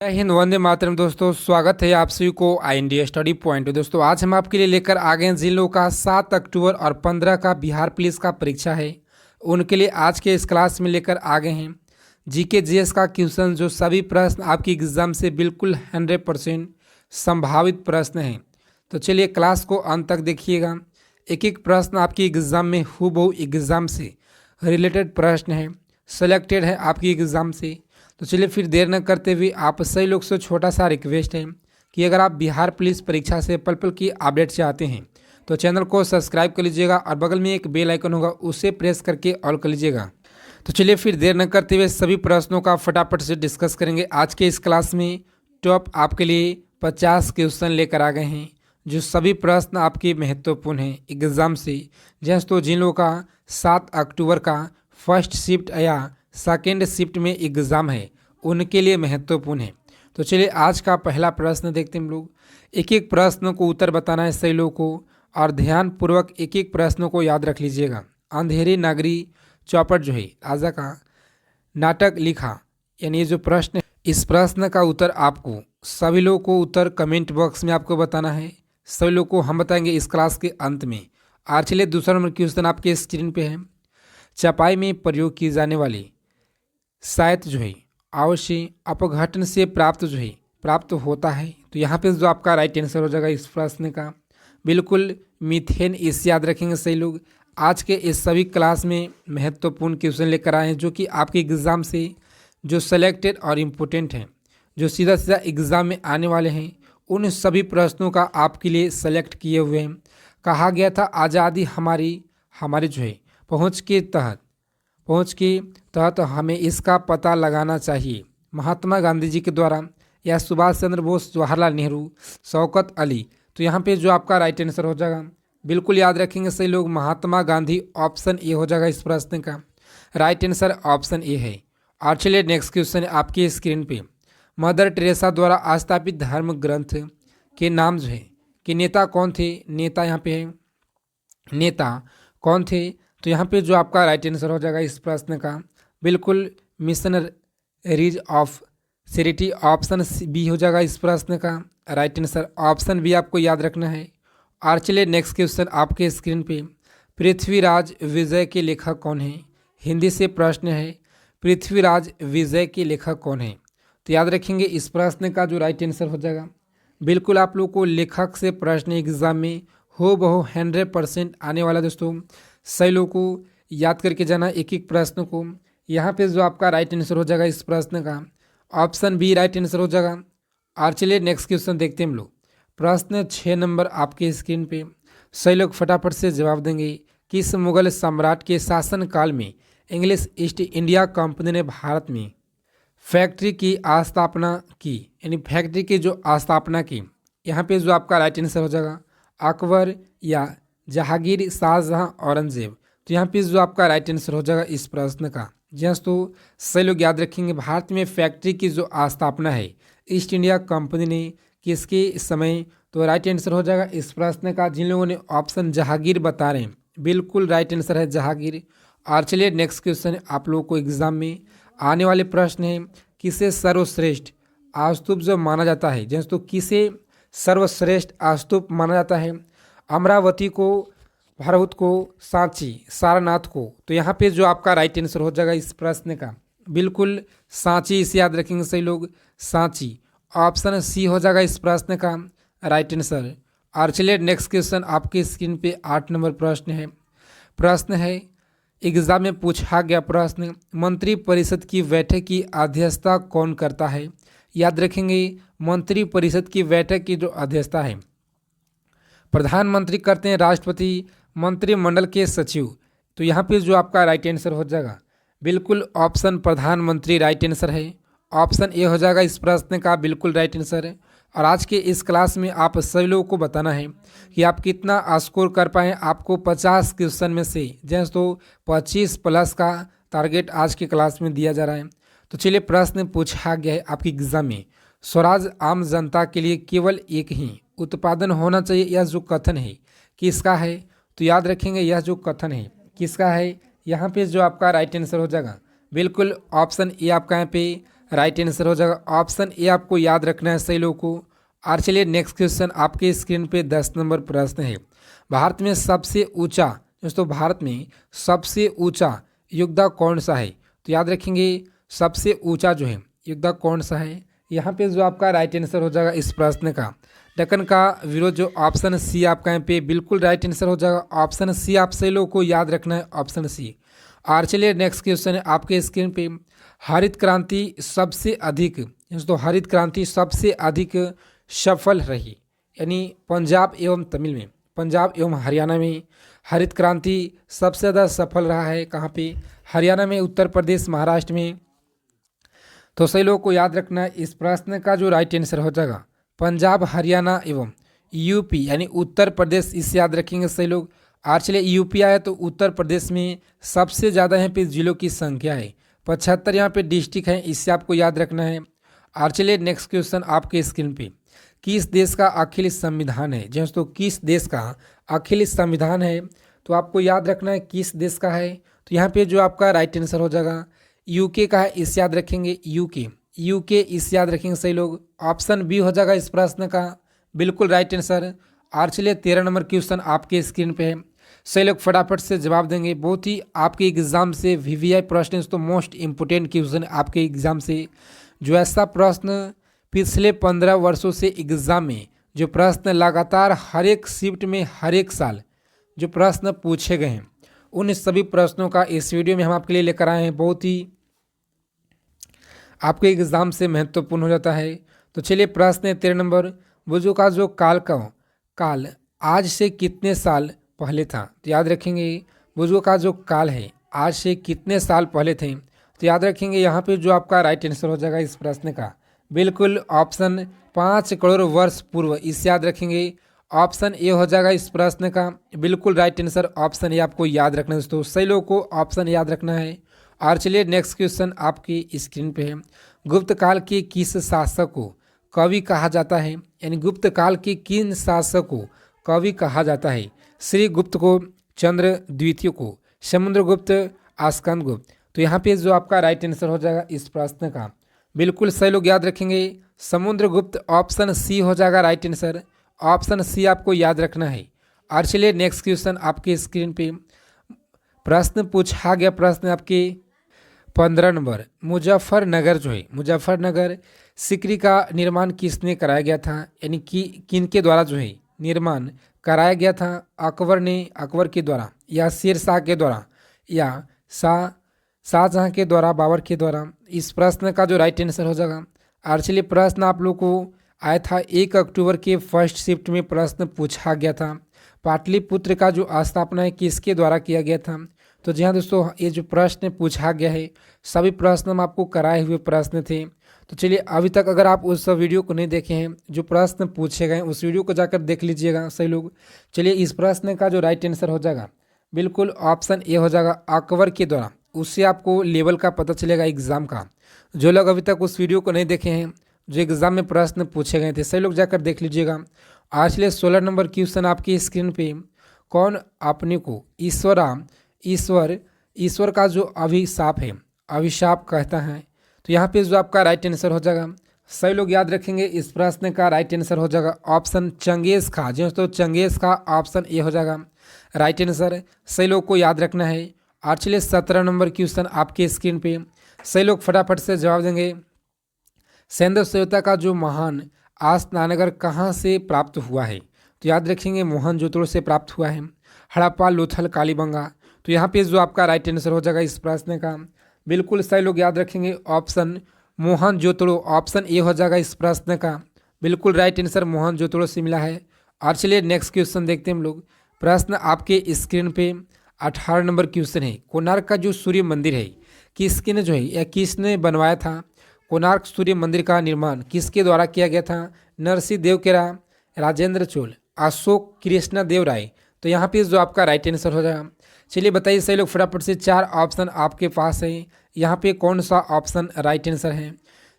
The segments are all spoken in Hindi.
जय हिंद, वंदे मातरम। दोस्तों, स्वागत है आप सभी को आई स्टडी पॉइंट। दोस्तों, आज हम आपके लिए लेकर आ गए हैं जिन लोगों का 7 अक्टूबर और 15 का बिहार पुलिस का परीक्षा है, उनके लिए आज के इस क्लास में लेकर आ गए हैं जीके जीएस का क्वेश्चन, जो सभी प्रश्न आपकी एग्जाम से बिल्कुल 100% संभावित प्रश्न हैं। तो चलिए क्लास को अंत तक देखिएगा। एक एक प्रश्न आपकी एग्जाम में हूबहू एग्जाम से रिलेटेड प्रश्न है, सेलेक्टेड है आपकी एग्जाम से। तो चलिए फिर देर न करते हुए आप सभी लोग से छोटा सा रिक्वेस्ट है कि अगर आप बिहार पुलिस परीक्षा से पल पल की अपडेट चाहते हैं तो चैनल को सब्सक्राइब कर लीजिएगा और बगल में एक बेल आइकन होगा, उसे प्रेस करके ऑल कर लीजिएगा। तो चलिए फिर देर न करते हुए सभी प्रश्नों का फटाफट से डिस्कस करेंगे। आज के इस क्लास में टॉप आपके लिए 50 क्वेश्चन लेकर आ गए हैं, जो सभी प्रश्न आपके महत्वपूर्ण हैं एग्जाम से। जैसे तो जिन लोगों का 7 अक्टूबर का फर्स्ट शिफ्ट या सेकेंड शिफ्ट में एग्ज़ाम है, उनके लिए महत्वपूर्ण है। तो चलिए आज का पहला प्रश्न देखते हैं हम लोग। एक एक प्रश्न को उत्तर बताना है सही लोगों को, और ध्यानपूर्वक एक एक प्रश्नों को याद रख लीजिएगा। अंधेरी नगरी चौपट जो है आजा का नाटक लिखा, यानी ये जो प्रश्न है, इस प्रश्न का उत्तर आपको सभी लोगों को उत्तर कमेंट बॉक्स में आपको बताना है। सभी लोगों को हम बताएंगे इस क्लास के अंत में। और चलिए दूसरा नंबर क्वेश्चन आपके स्क्रीन पे है। चपाई में प्रयोग की जाने वाली साहित्य जो है अवश्य अपघटन से प्राप्त होता है। तो यहाँ पे जो आपका राइट आंसर हो जाएगा इस प्रश्न का बिल्कुल मीथेन। इसे याद रखेंगे सही लोग। आज के इस सभी क्लास में महत्वपूर्ण क्वेश्चन लेकर आए हैं, जो कि आपके एग्ज़ाम से जो सेलेक्टेड और इम्पोर्टेंट हैं, जो सीधा सीधा एग्ज़ाम में आने वाले हैं, उन सभी प्रश्नों का आपके लिए सेलेक्ट किए हुए हैं। कहा गया था आज़ादी हमारी जो है पहुँच के तहत हमें इसका पता लगाना चाहिए। महात्मा गांधी जी के द्वारा या सुभाष चंद्र बोस, जवाहरलाल नेहरू, शौकत अली। तो यहाँ पे जो आपका राइट आंसर हो जाएगा बिल्कुल याद रखेंगे सही लोग, महात्मा गांधी। ऑप्शन ए हो जाएगा इस प्रश्न का राइट आंसर, ऑप्शन ए है। और चलिए नेक्स्ट क्वेश्चन है आपकी स्क्रीन पे। मदर टेरेसा द्वारा स्थापित धर्म ग्रंथ के नाम जो है कि नेता कौन थे? नेता यहाँ पे है, नेता कौन थे? तो यहाँ पे जो आपका राइट आंसर हो जाएगा इस प्रश्न का बिल्कुल Missionaries of Charity. Option B हो जाएगा इस प्रश्न का राइट आंसर, ऑप्शन बी आपको याद रखना है। और चलिए नेक्स्ट क्वेश्चन आपके स्क्रीन पे। पृथ्वीराज विजय के लेखक कौन है? हिंदी से प्रश्न है, पृथ्वीराज विजय के लेखक कौन है? तो याद रखेंगे इस प्रश्न का जो राइट आंसर हो जाएगा बिल्कुल आप लोग को लेखक से प्रश्न एग्जाम में हो बहु 100% आने वाला। दोस्तों, सही लोगों को याद करके जाना एक एक प्रश्न को। यहाँ पे जो आपका राइट आंसर हो जाएगा इस प्रश्न का ऑप्शन बी राइट आंसर हो जाएगा। और चलिए नेक्स्ट क्वेश्चन देखते हैं हम लोग। प्रश्न 6 नंबर आपके स्क्रीन पे। सही लोग फटाफट से जवाब देंगे। किस मुगल सम्राट के शासनकाल में इंग्लिश ईस्ट इंडिया कंपनी ने भारत में फैक्ट्री की स्थापना की, यानी फैक्ट्री की जो स्थापना की? यहाँ पे जो आपका राइट आंसर हो जाएगा अकबर या जहांगीर, शाहजहां, औरंगजेब। तो यहाँ पे जो आपका राइट आंसर हो जाएगा इस प्रश्न का जस्ट तो सही लोग याद रखेंगे। भारत में फैक्ट्री की जो स्थापना है ईस्ट इंडिया कंपनी ने किसके समय? तो राइट आंसर हो जाएगा इस प्रश्न का जिन लोगों ने ऑप्शन जहांगीर बता रहे हैं, बिल्कुल राइट आंसर है जहांगीर। और चलिए नेक्स्ट क्वेश्चन आप लोगों को एग्जाम में आने वाले प्रश्न है। किसे सर्वश्रेष्ठ स्तूप जो माना जाता है? जैसे तो किसे सर्वश्रेष्ठ स्तूप माना जाता है? अमरावती को, भरहुत को, सांची, सारनाथ को? तो यहाँ पे जो आपका राइट आंसर हो जाएगा इस प्रश्न का बिल्कुल सांची। इसे याद रखेंगे सही लोग, सांची। ऑप्शन सी हो जाएगा इस प्रश्न का राइट आंसर। और चलिए नेक्स्ट क्वेश्चन आपके स्क्रीन पे 8 नंबर प्रश्न है एग्जाम में पूछा गया प्रश्न। मंत्री परिषद की बैठक की अध्यक्षता कौन करता है? याद रखेंगे मंत्री परिषद की बैठक की जो अध्यक्षता है प्रधानमंत्री करते हैं, राष्ट्रपति, मंत्रिमंडल के सचिव। तो यहाँ पे जो आपका राइट आंसर हो जाएगा बिल्कुल ऑप्शन प्रधानमंत्री राइट आंसर है। ऑप्शन ए हो जाएगा इस प्रश्न का बिल्कुल राइट आंसर है। और आज के इस क्लास में आप सभी लोगों को बताना है कि आप कितना स्कोर कर पाए। आपको 50 क्वेश्चन में से जैसे तो 25 प्लस का टारगेट आज के क्लास में दिया जा रहा है। तो चलिए प्रश्न पूछा गया है आपके एग्जाम में। स्वराज आम जनता के लिए केवल एक ही उत्पादन होना चाहिए, यह जो कथन है किसका है? तो याद रखेंगे यह जो कथन है किसका है? यहाँ पे जो आपका राइट आंसर हो जाएगा बिल्कुल ऑप्शन ए आपका यहाँ पे राइट आंसर हो जाएगा ऑप्शन ए आपको याद रखना है सही लोगों को। और चलिए नेक्स्ट क्वेश्चन आपके स्क्रीन पे 10 नंबर प्रश्न है। भारत में सबसे ऊंचा दोस्तों, भारत में सबसे ऊंचा युद्ध कौन सा है? तो याद रखेंगे सबसे ऊंचा जो है युद्ध कौन सा है। यहाँ पे जो आपका राइट आंसर हो जाएगा इस प्रश्न का दक्कन का विरोध जो ऑप्शन सी आपका यहाँ पे बिल्कुल राइट आंसर हो जाएगा। ऑप्शन सी आप सही लोगों को याद रखना है, ऑप्शन सी। और चलिए नेक्स्ट क्वेश्चन है आपके स्क्रीन पे। हरित क्रांति सबसे अधिक दोस्तों, हरित क्रांति सबसे अधिक सफल रही, यानी पंजाब एवं तमिल में, पंजाब एवं हरियाणा में हरित क्रांति सबसे ज़्यादा सफल रहा है। कहाँ पे? हरियाणा में, उत्तर प्रदेश, महाराष्ट्र में। तो सही लोगों को याद रखना है इस प्रश्न का जो राइट आंसर हो जाएगा पंजाब, हरियाणा एवं यूपी यानी उत्तर प्रदेश, इसे याद रखेंगे सही लोग। और चलिए यूपी आया तो उत्तर प्रदेश में सबसे ज़्यादा यहाँ पे जिलों की संख्या है, 75 यहाँ पे डिस्ट्रिक्ट है, इससे आपको याद रखना है। और चलिए नेक्स्ट क्वेश्चन आपके स्क्रीन पे। किस देश का अखिल संविधान है? दोस्तों किस देश का अखिल संविधान है? तो आपको याद रखना है किस देश का है। तो यहाँ पे जो आपका राइट आंसर हो जाएगा यूके का है, इसे याद रखेंगे यूके, यूके इसे याद रखेंगे सही लोग। ऑप्शन बी हो जाएगा इस प्रश्न का बिल्कुल राइट आंसर। और चलिए 13 नंबर क्वेश्चन आपके स्क्रीन पे है, सही लोग फटाफट से जवाब देंगे। बहुत ही आपके एग्जाम से वीवीआई प्रश्न, तो मोस्ट इंपोर्टेंट क्वेश्चन आपके एग्जाम से, जो ऐसा प्रश्न पिछले 15 वर्षों से एग्जाम में जो प्रश्न लगातार हर एक शिफ्ट में हर एक साल जो प्रश्न पूछे गए हैं, उन सभी प्रश्नों का इस वीडियो में हम आपके लिए लेकर आए हैं। बहुत ही आपके एग्जाम से महत्वपूर्ण हो जाता है। तो चलिए प्रश्न 13 नंबर। बुजुर्ग का जो काल आज से कितने साल पहले था? तो याद रखेंगे बुजुर्ग का जो काल है आज से कितने साल पहले थे। तो याद रखेंगे यहाँ पे जो आपका राइट आंसर हो जाएगा इस प्रश्न का बिल्कुल ऑप्शन 5 करोड़ वर्ष पूर्व, इसे याद रखेंगे। ऑप्शन ए हो जाएगा इस प्रश्न का बिल्कुल राइट आंसर, ऑप्शन ए आपको याद रखना है दोस्तों, सही लोगों को ऑप्शन याद रखना है। और चलिए नेक्स्ट क्वेश्चन आपकी स्क्रीन पे है। गुप्त काल के किस शासक को कवि कहा जाता है? यानी गुप्त काल के किन शासक को कवि कहा जाता है? श्री गुप्त को, चंद्र द्वितीय को, समुद्रगुप्त, स्कंदगुप्त। तो यहाँ पे जो आपका राइट आंसर हो जाएगा इस प्रश्न का बिल्कुल सही लोग याद रखेंगे समुद्रगुप्त, ऑप्शन सी हो जाएगा राइट आंसर, ऑप्शन सी आपको याद रखना है। और चलिए नेक्स्ट क्वेश्चन आपके स्क्रीन पे प्रश्न पूछा गया, प्रश्न आपके 15 नंबर। मुजफ्फरनगर जो है, मुजफ्फरनगर सिकरी का निर्माण किसने कराया गया था? यानी कि किन के द्वारा जो है निर्माण कराया गया था? अकबर ने, अकबर के द्वारा, या शेर शाह के द्वारा, या शाहजहां के द्वारा, बाबर के द्वारा। इस प्रश्न का जो राइट आंसर हो जाएगा। और चलिए प्रश्न आप लोग को आया था 1 अक्टूबर के फर्स्ट शिफ्ट में प्रश्न पूछा गया था, पाटलिपुत्र का जो स्थापना है किसके द्वारा किया गया था? तो जी हाँ दोस्तों, ये जो प्रश्न पूछा गया है सभी प्रश्न हम आपको कराए हुए प्रश्न थे। तो चलिए अभी तक अगर आप उस वीडियो को नहीं देखे हैं जो प्रश्न पूछे गए उस वीडियो को जाकर देख लीजिएगा सही लोग। चलिए इस प्रश्न का जो राइट आंसर हो जाएगा बिल्कुल ऑप्शन ए हो जाएगा अकबर के द्वारा। उससे आपको लेवल का पता चलेगा एग्जाम का। जो लोग अभी तक उस वीडियो को नहीं देखे हैं जो एग्जाम में प्रश्न पूछे गए थे सही लोग जाकर देख लीजिएगा। आज चलिए 16 नंबर क्वेश्चन आपकी स्क्रीन पे। कौन अपने को ईश्वर का जो अभिशाप है, अभिशाप कहता है? तो यहाँ पे जो आपका राइट आंसर हो जाएगा सही लोग याद रखेंगे इस प्रश्न का राइट आंसर हो जाएगा ऑप्शन चंगेज खा। जी दोस्तों चंगेज खा, ऑप्शन ए हो जाएगा राइट आंसर, सही लोग को याद रखना है। और चलिए 17 नंबर क्वेश्चन आपके स्क्रीन पे, सही लोग फटाफट से जवाब देंगे। सैंधव सभ्यता का जो महान स्नानगर कहाँ से प्राप्त हुआ है? तो याद रखेंगे मोहनजोदड़ो से प्राप्त हुआ है, हड़प्पा, लोथल, कालीबंगा। तो यहाँ पे जो आपका राइट आंसर हो जाएगा इस प्रश्न का बिल्कुल सही लोग याद रखेंगे ऑप्शन मोहनजोदड़ो, ऑप्शन ए हो जाएगा इस प्रश्न का बिल्कुल राइट आंसर, मोहनजोदड़ो से मिला है। और चलिए नेक्स्ट क्वेश्चन देखते हैं हम लोग। प्रश्न आपके स्क्रीन पे 18 नंबर क्वेश्चन है। कोणार्क का जो सूर्य मंदिर है किसके ने जो है या किसने बनवाया था? कोणार्क सूर्य मंदिर का निर्माण किसके द्वारा किया गया था? नरसिंह देव के रा, राजेंद्र चोल, अशोक कृष्ण देव राय। तो यहाँ पे जो आपका राइट आंसर हो जाएगा। चलिए बताइए सही लोग फटाफट से, 4 ऑप्शन आपके पास है, यहाँ पे कौन सा ऑप्शन राइट आंसर है?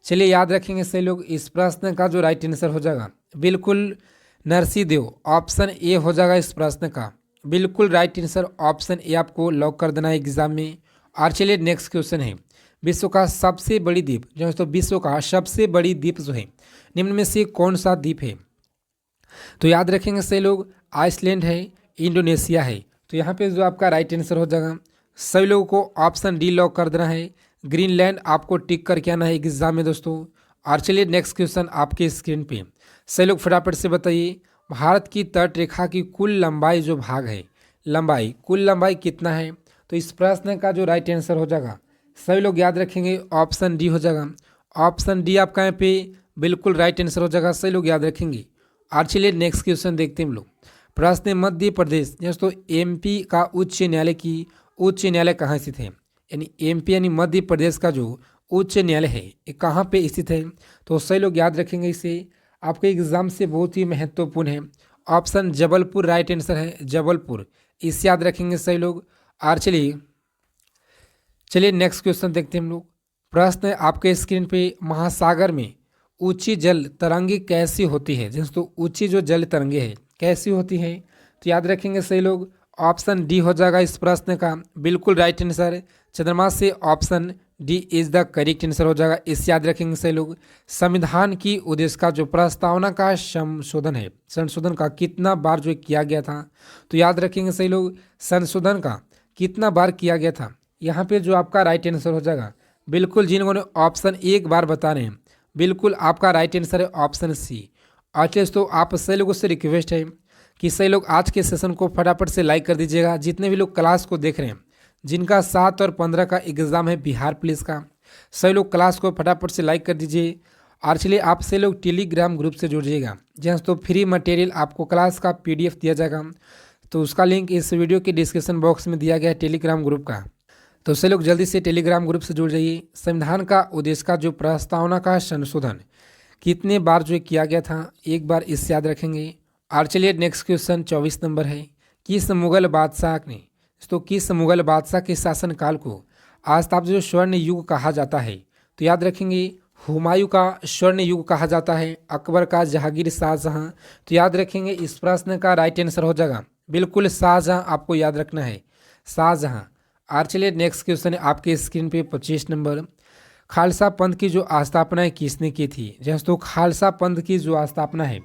चलिए याद रखेंगे सही लोग इस प्रश्न का जो राइट आंसर हो जाएगा बिल्कुल नरसिंह देव, ऑप्शन ए हो जाएगा इस प्रश्न का बिल्कुल राइट आंसर, ऑप्शन ए आपको लॉक कर देना है एग्जाम में। और चलिए नेक्स्ट क्वेश्चन है। विश्व का सबसे बड़ी द्वीप दोस्तों, विश्व का सबसे बड़ी द्वीप जो है निम्न में से कौन सा द्वीप है? तो याद रखेंगे सही लोग, आइसलैंड है, इंडोनेशिया है। तो यहाँ पे जो आपका राइट आंसर हो जाएगा, सभी लोगों को ऑप्शन डी लॉक कर देना है। ग्रीनलैंड आपको टिक करके आना है एग्जाम में दोस्तों। और चलिए नेक्स्ट क्वेश्चन आपके स्क्रीन पे, सही लोग फटाफट से बताइए, भारत की तट रेखा की कुल लंबाई जो भाग है, लंबाई कुल लंबाई कितना है? तो इस प्रश्न का जो राइट आंसर हो जाएगा, सभी लोग याद रखेंगे, ऑप्शन डी हो जाएगा। ऑप्शन डी आपका यहाँ पे बिल्कुल राइट आंसर हो जाएगा, सही लोग याद रखेंगे। और चलिए नेक्स्ट क्वेश्चन देखते हैं हम लोग। प्रश्न, मध्य प्रदेश दोस्तों एमपी का उच्च न्यायालय कहाँ स्थित है? यानी एमपी यानी मध्य प्रदेश का जो उच्च न्यायालय है ये कहाँ पे स्थित है? तो सही लोग याद रखेंगे, इसे आपके एग्जाम से बहुत ही महत्वपूर्ण है। ऑप्शन जबलपुर राइट आंसर है, जबलपुर, इसे याद रखेंगे सही लोग। और चलिए नेक्स्ट क्वेश्चन देखते हैं हम लोग। प्रश्न है आपके स्क्रीन पे, महासागर में ऊंची जल तरंगे कैसी होती है? दोस्तों ऊंची जो जल तरंगे है कैसी होती है? तो याद रखेंगे सही लोग, ऑप्शन डी हो जाएगा इस प्रश्न का बिल्कुल राइट आंसर। चंद्रमा से option D is the correct answer हो जाएगा, इस याद रखेंगे सही लोग। संविधान की उद्देश्य का जो प्रस्तावना का संशोधन है, संशोधन का कितना बार जो किया गया था? तो याद रखेंगे सही लोग, संशोधन का कितना बार किया गया था? यहाँ पे जो आपका राइट आंसर हो जाएगा, बिल्कुल जिन्होंने ने ऑप्शन एक बार बता रहे हैं, बिल्कुल आपका राइट आंसर है ऑप्शन सी। अच्छा तो आप सही लोगों से रिक्वेस्ट है कि सही लोग आज के सेशन को फटाफट से लाइक कर दीजिएगा। जितने भी लोग क्लास को देख रहे हैं, जिनका 7 और 15 का एग्ज़ाम है बिहार पुलिस का, सही लोग क्लास को फटाफट से लाइक कर दीजिए। और चलिए आप सही लोग टेलीग्राम ग्रुप से जुड़िएगा, जहाँ तो फ्री मटेरियल आपको क्लास का PDF दिया जाएगा। तो उसका लिंक इस वीडियो के डिस्क्रिप्शन बॉक्स में दिया गया है टेलीग्राम ग्रुप का। तो सही लोग जल्दी से टेलीग्राम ग्रुप से जुड़ जाइए। संविधान का उद्देश्य का जो प्रस्तावना का संशोधन कितने बार जो किया गया था, एक बार इस याद रखेंगे। और चलिए नेक्स्ट क्वेश्चन 24 नंबर है, किस मुगल बादशाह ने, तो किस मुगल बादशाह के शासनकाल को आज जो स्वर्ण युग कहा जाता है? तो याद रखेंगे, हुमायूं का स्वर्ण युग कहा जाता है, अकबर का, जहांगीर, शाहजहां। तो याद रखेंगे इस प्रश्न का राइट आंसर हो जाएगा बिल्कुल शाहजहां, आपको याद रखना है शाहजहां। और चलिए नेक्स्ट क्वेश्चन है आपके स्क्रीन पे 25 नंबर, खालसा पंथ की जो स्थापना है किसने की थी? दोस्तों खालसा पंथ की जो स्थापना है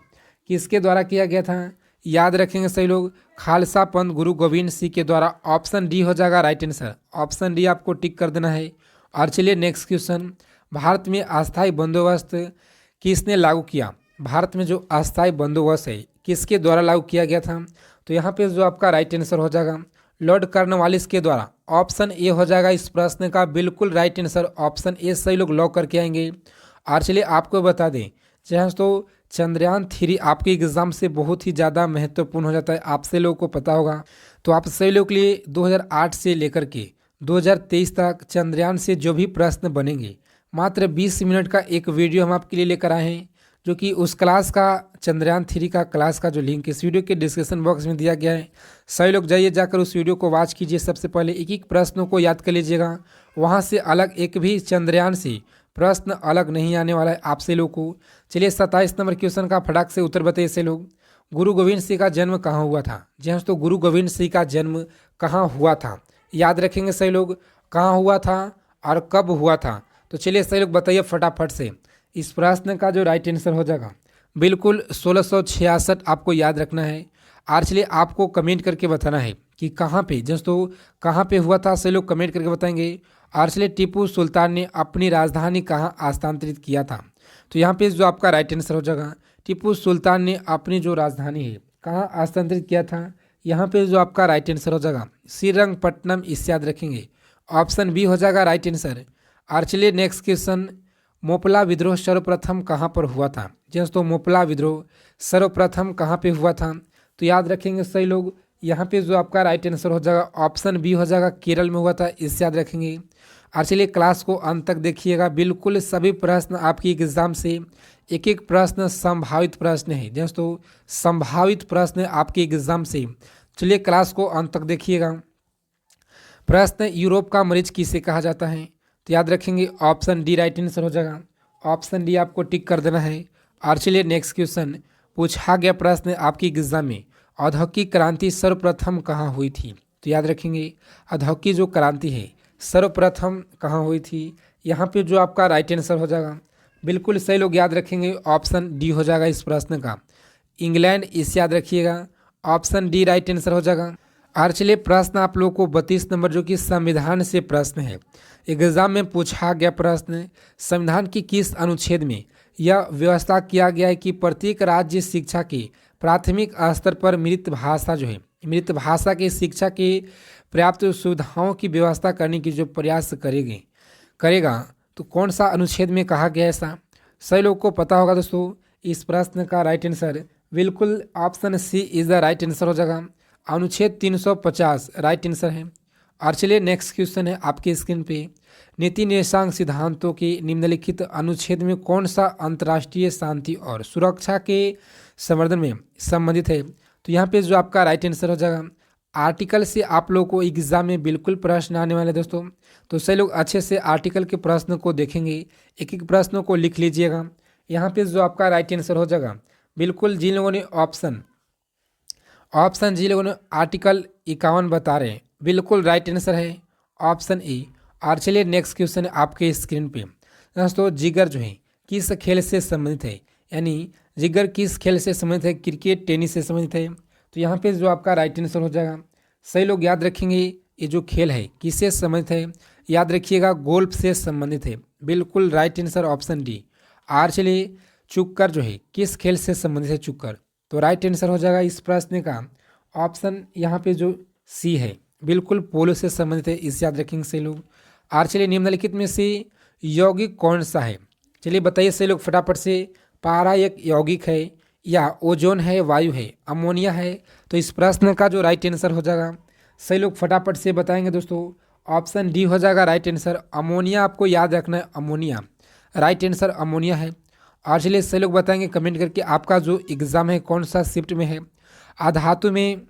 किसके द्वारा किया गया था? याद रखेंगे सही लोग, खालसा पंथ गुरु गोविंद सिंह के द्वारा। ऑप्शन डी हो जाएगा राइट आंसर, ऑप्शन डी आपको टिक कर देना है। और चलिए नेक्स्ट क्वेश्चन, भारत में अस्थायी बंदोबस्त किसने लागू किया? भारत में जो अस्थायी बंदोबस्त है किसके द्वारा लागू किया गया था? तो यहाँ पे जो आपका राइट आंसर हो जाएगा, लॉर्ड कॉर्नवालिस के द्वारा। ऑप्शन ए हो जाएगा इस प्रश्न का बिल्कुल राइट आंसर, ऑप्शन ए सही लोग लॉक करके आएंगे। और चलिए आपको बता दें, जहाँ तो चंद्रयान 3 आपके एग्ज़ाम से बहुत ही ज़्यादा महत्वपूर्ण हो जाता है, आप सभी लोगों को पता होगा। तो आप सभी लोग के लिए 2008 से लेकर के 2023 तक चंद्रयान से जो भी प्रश्न बनेंगे, मात्र 20 मिनट का एक वीडियो हम आपके लिए लेकर आए हैं, जो कि उस क्लास का चंद्रयान 3 का क्लास का जो लिंक इस वीडियो के डिस्क्रिप्शन बॉक्स में दिया गया है। सभी लोग जाइए, जाकर उस वीडियो को वॉच कीजिए। सबसे पहले एक एक प्रश्नों को याद कर लीजिएगा, वहाँ से अलग एक भी चंद्रयान से प्रश्न अलग नहीं आने वाला है आपसे लोग को। चलिए 27 नंबर क्वेश्चन का फटाक से उत्तर बताइए से लोग, गुरु गोविंद सिंह का जन्म कहाँ हुआ था? जी हाँ, तो गुरु गोविंद सिंह का जन्म कहाँ हुआ था? याद रखेंगे सही लोग, कहाँ हुआ था और कब हुआ था? तो चलिए सही लोग बताइए फटाफट से। इस प्रश्न का जो राइट आंसर हो जाएगा बिल्कुल 1666 आपको याद रखना है। और चलिए आपको कमेंट करके बताना है कि कहाँ पे, दोस्तों कहाँ पे हुआ था, सही लोग कमेंट करके बताएंगे। और चलिए टीपू सुल्तान ने अपनी राजधानी कहाँ हस्तांतरित किया था? तो यहाँ पे जो आपका राइट आंसर हो जाएगा, टीपू सुल्तान ने अपनी जो राजधानी है कहाँ हस्तांतरित किया था? यहाँ पे जो आपका राइट आंसर हो जाएगा श्रीरंगपट्टनम, इसे याद रखेंगे, ऑप्शन बी हो जाएगा राइट आंसर। और चलिए नेक्स्ट क्वेश्चन, मोपला विद्रोह सर्वप्रथम कहाँ पर हुआ था? दोस्तों मोपला विद्रोह सर्वप्रथम कहाँ पे हुआ था? तो याद रखेंगे सही लोग, यहाँ पे जो आपका राइट आंसर हो जाएगा ऑप्शन बी हो जाएगा, केरल में हुआ था, इससे याद रखेंगे। और चलिए क्लास को अंत तक देखिएगा, बिल्कुल सभी प्रश्न आपकी एग्जाम से एक एक प्रश्न संभावित प्रश्न है दोस्तों, संभावित प्रश्न आपके एग्जाम से। चलिए क्लास को अंत तक देखिएगा। प्रश्न, यूरोप का मरीज किसे कहा जाता है? तो याद रखेंगे ऑप्शन डी राइट आंसर हो जाएगा, ऑप्शन डी आपको टिक कर देना है। और चलिए नेक्स्ट क्वेश्चन, पूछा गया प्रश्न आपकी एग्जाम में, औद्योगिक क्रांति सर्वप्रथम कहाँ हुई थी? तो याद रखेंगे औद्योगिक जो क्रांति है सर्वप्रथम कहाँ हुई थी? यहाँ पे जो आपका राइट आंसर हो जाएगा, बिल्कुल सही लोग याद रखेंगे, ऑप्शन डी हो जाएगा इस प्रश्न का, इंग्लैंड। इस याद रखिएगा, ऑप्शन डी राइट आंसर हो जाएगा। और चलिए प्रश्न आप लोगों को 32 नंबर जो कि संविधान से प्रश्न है, एग्जाम में पूछा गया प्रश्न, संविधान की किस अनुच्छेद में यह व्यवस्था किया गया है कि प्रत्येक राज्य शिक्षा के प्राथमिक स्तर पर मृत भाषा जो है, मृत भाषा की शिक्षा के पर्याप्त सुविधाओं की व्यवस्था करने की जो प्रयास करेगा, तो कौन सा अनुच्छेद में कहा गया ऐसा? सभी लोग को पता होगा दोस्तों, इस प्रश्न का राइट आंसर बिल्कुल option C is the right answer हो जाएगा, अनुच्छेद 350 राइट आंसर है। और चलिए नेक्स्ट क्वेश्चन है आपके स्क्रीन पे, नीति निर्देशांक सिद्धांतों के निम्नलिखित अनुच्छेद में कौन सा अंतर्राष्ट्रीय शांति और सुरक्षा के संवर्धन में संबंधित है? तो यहाँ पे जो आपका राइट आंसर हो जाएगा, आर्टिकल से आप लोगों को एग्जाम में बिल्कुल प्रश्न आने वाले दोस्तों, तो सही लोग अच्छे से आर्टिकल के प्रश्न को देखेंगे, एक एक प्रश्नों को लिख लीजिएगा। यहाँ पे जो आपका राइट आंसर हो जाएगा, बिल्कुल जिन लोगों ने ऑप्शन जिन लोगों ने आर्टिकल 51 बता रहे हैं, बिल्कुल राइट आंसर है ऑप्शन ए। और चलिए नेक्स्ट क्वेश्चन है आपके स्क्रीन पे दोस्तों, जिगर जो है किस खेल से संबंधित है? यानी जिगर किस खेल से संबंधित है? क्रिकेट, टेनिस से संबंधित है। तो यहाँ पे जो आपका राइट आंसर हो जाएगा, सही लोग याद रखेंगे, ये जो खेल है किससे संबंधित है? याद रखिएगा, गोल्फ से संबंधित है, बिल्कुल राइट आंसर ऑप्शन डी। और चलिए चुक्कर जो है किस खेल से संबंधित है? चुक्कर, तो राइट आंसर हो जाएगा इस प्रश्न का ऑप्शन यहाँ पे जो सी है, बिल्कुल पोलो से संबंधित है, इस याद रखेंगे सही लोग। और चलिए निम्नलिखित में से यौगिक कौन सा है? चलिए बताइए सही लोग फटाफट से, पारा एक यौगिक है, या ओजोन है, वायु है, अमोनिया है? तो इस प्रश्न का जो राइट आंसर हो जाएगा, सही लोग फटाफट से बताएंगे दोस्तों, ऑप्शन डी हो जाएगा राइट आंसर, अमोनिया। आपको याद रखना है, अमोनिया राइट आंसर अमोनिया है। और चलिए सही लोग बताएंगे कमेंट करके, आपका जो एग्जाम है कौन सा शिफ्ट में है? धातु में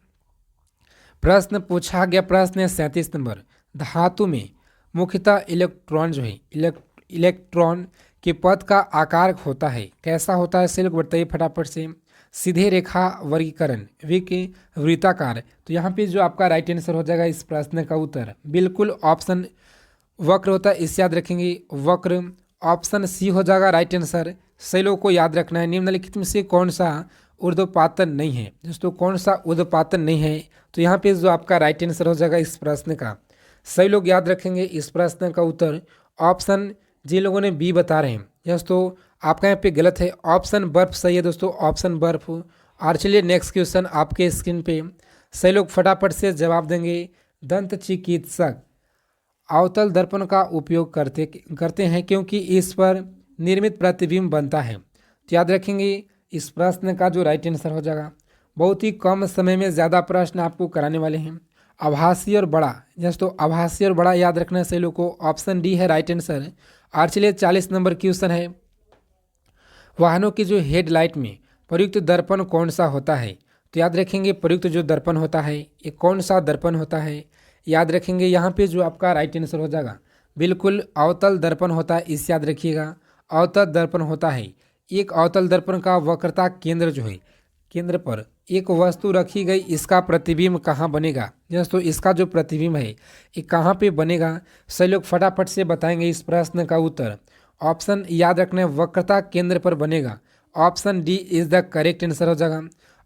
प्रश्न पूछा गया, प्रश्न है 37 नंबर, धातु में मुख्यतः इलेक्ट्रॉन जो है, इलेक्ट्रॉन के पथ का आकार होता है, कैसा होता है? सही लोग बताइए फटाफट से। सीधे रेखा, वर्गीकरण, वृत्ताकार। तो यहाँ पे जो आपका राइट आंसर हो जाएगा इस प्रश्न का उत्तर, बिल्कुल ऑप्शन वक्र होता है, इस याद रखेंगे, वक्र। ऑप्शन सी हो जाएगा राइट आंसर। सही लोग को याद रखना है, निम्नलिखित में से कौन सा ऊर्ध्वपातन नहीं है? दोस्तों कौन सा ऊर्ध्वपातन नहीं है? तो यहाँ पे जो आपका राइट आंसर हो जाएगा इस प्रश्न का, सही लोग याद रखेंगे इस प्रश्न का उत्तर, ऑप्शन जिन लोगों ने बी बता रहे हैं दोस्तों, आपका यहाँ पे गलत है, ऑप्शन बर्फ सही है दोस्तों, ऑप्शन बर्फ। और चलिए नेक्स्ट क्वेश्चन आपके स्क्रीन पे, सही लोग फटाफट से जवाब देंगे। दंत चिकित्सक अवतल दर्पण का उपयोग करते हैं क्योंकि इस पर निर्मित प्रतिबिंब बनता है। तो याद रखेंगे इस प्रश्न का जो राइट आंसर हो जाएगा, बहुत ही कम समय में ज़्यादा प्रश्न आपको कराने वाले हैं। आभासी और बड़ा, दोस्तों आभासी और बड़ा याद रखना है सही लोग को, ऑप्शन डी है राइट आंसर। और चलिए 40 नंबर क्वेश्चन है, वाहनों की जो हेडलाइट में प्रयुक्त दर्पण कौन सा होता है? तो याद रखेंगे प्रयुक्त जो दर्पण होता है ये कौन सा दर्पण होता है? याद रखेंगे यहाँ पे जो आपका राइट आंसर हो जाएगा, बिल्कुल अवतल दर्पण होता है, इस याद रखिएगा, अवतल दर्पण होता है। एक अवतल दर्पण का वक्रता केंद्र जो है, केंद्र पर एक वस्तु रखी गई, इसका प्रतिबिंब कहाँ बनेगा? दोस्तों इसका जो प्रतिबिंब है ये कहाँ पे बनेगा? सही लोग फटाफट से बताएंगे इस प्रश्न का उत्तर, ऑप्शन याद रखना है, वक्रता केंद्र पर बनेगा, option D is the correct answer हो जाएगा।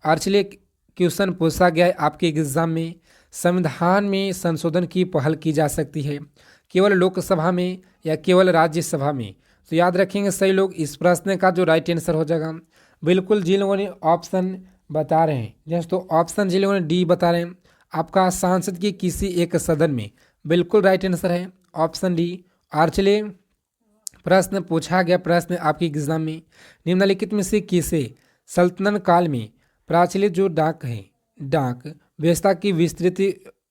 और चलिए क्वेश्चन पूछा गया है आपके एग्जाम में, संविधान में संशोधन की पहल की जा सकती है केवल लोकसभा में या केवल राज्यसभा में? तो याद रखेंगे सही लोग इस प्रश्न का जो राइट आंसर हो जाएगा, बिल्कुल जिन लोगों ने ऑप्शन बता रहे हैं दोस्तों, ऑप्शन जिन लोगों ने डी बता रहे हैं, आपका सांसद की किसी एक सदन में, बिल्कुल राइट आंसर है ऑप्शन डी। और चलिए प्रश्न पूछा गया, प्रश्न आपके एग्जाम में, निम्नलिखित में से किसे सल्तनत काल में प्रचलित जो डाक व्यवस्था की विस्तृत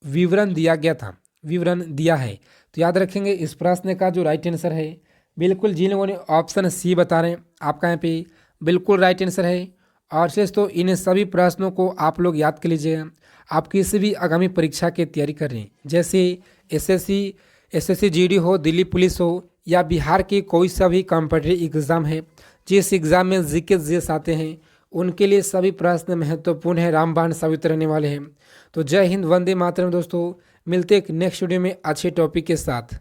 विवरण दिया है? तो याद रखेंगे इस प्रश्न का जो राइट आंसर है, बिल्कुल जिन लोगों ने ऑप्शन सी बता रहे हैं, आपका यहाँ पे बिल्कुल राइट आंसर है। और शेष तो इन सभी प्रश्नों को आप लोग याद कर लीजिएगा, आप किसी भी आगामी परीक्षा की तैयारी कर रहे हैं, जैसे एसएससी जीडी हो, दिल्ली पुलिस हो, या बिहार की कोई सा भी कॉम्पिटिटिव एग्ज़ाम है, जिस एग्ज़ाम में जीके आते हैं, उनके लिए सभी प्रश्न महत्वपूर्ण है, रामबाण साबित रहने वाले हैं। तो जय हिंद, वंदे मातरम दोस्तों, मिलते एक नेक्स्ट वीडियो में अच्छे टॉपिक के साथ।